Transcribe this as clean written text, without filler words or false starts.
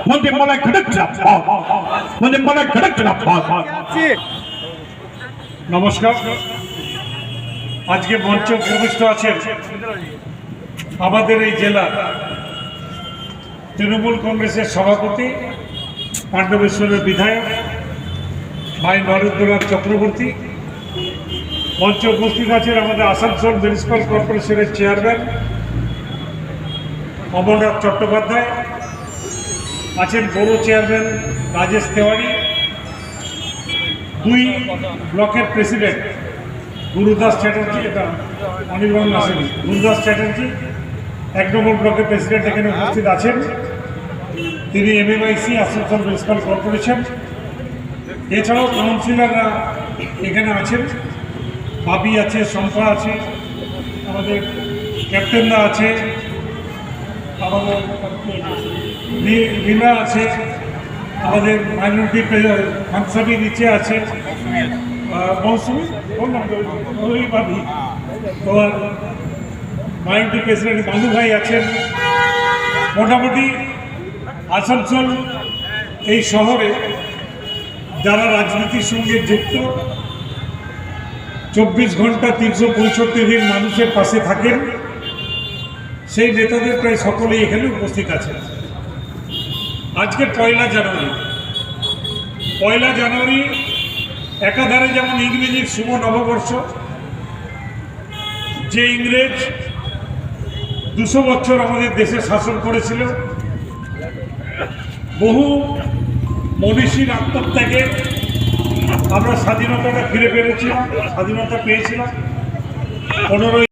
ಮುಂದೆ ಮನೆ ಕಡಕ್ರಪ್ಪ ಮುಂದೆ ಮನೆ ಕಡಕ್ರಪ್ಪ নমস্কার। আজকে মঞ্চ উপবিষ্ট আছেন আমাদের এই জেলা তৃণমূল কংগ্রেসের সভাপতি পাণ্ডবেশ্বরের বিধায়ক ভাই নরেন্দ্রনাথ চক্রবর্তী। মঞ্চে উপস্থিত আছেন আমাদের আসানসোল মিউনিসিপ্যাল কর্পোরেশনের চেয়ারম্যান অমরনাথ চট্টোপাধ্যায়, আছেন বড় চেয়ারম্যান রাজেশ তেওয়ারি, 2 ব্লকের প্রেসিডেন্ট গুরুদাস চ্যাটার্জি, এটা অনির্বাণ আসেনি, গুরুদাস চ্যাটার্জি 1 নম্বর ব্লকের প্রেসিডেন্ট এখানে উপস্থিত আছেন। তিনি MMIC আসানসোল মিউনিসিপ্যাল কর্পোরেশন। এছাড়াও কাউন্সিলররা এখানে আছেন, বাবি আছে, শম্পা আছে, আমাদের ক্যাপ্টেনরা আছে, আমাদের লীলা আছে, আমাদের মাইনরিটি ফাংশানি নিচে আছে, মৌসুমি ভাবি, তোমার মাইনরিটি প্রেসিডেন্ট বাবু ভাই আছেন। মোটামুটি আসানসোল এই শহরে যারা রাজনীতির সঙ্গে যুক্ত, 24 ঘন্টা 365 দিন মানুষের পাশে থাকেন, সেই নেতাদের প্রায় সকলেই এখানে উপস্থিত আছেন। আজকে 1 জানুয়ারি একাধারে যেমন ইংরেজির শুভ নববর্ষ, যে ইংরেজ 200 বছর আমাদের দেশে শাসন করেছিল, বহু মনীষীর আত্মত্যাগে আমরা স্বাধীনতাটা ফিরে পেয়েছিলাম, স্বাধীনতা পেয়েছিলাম। 15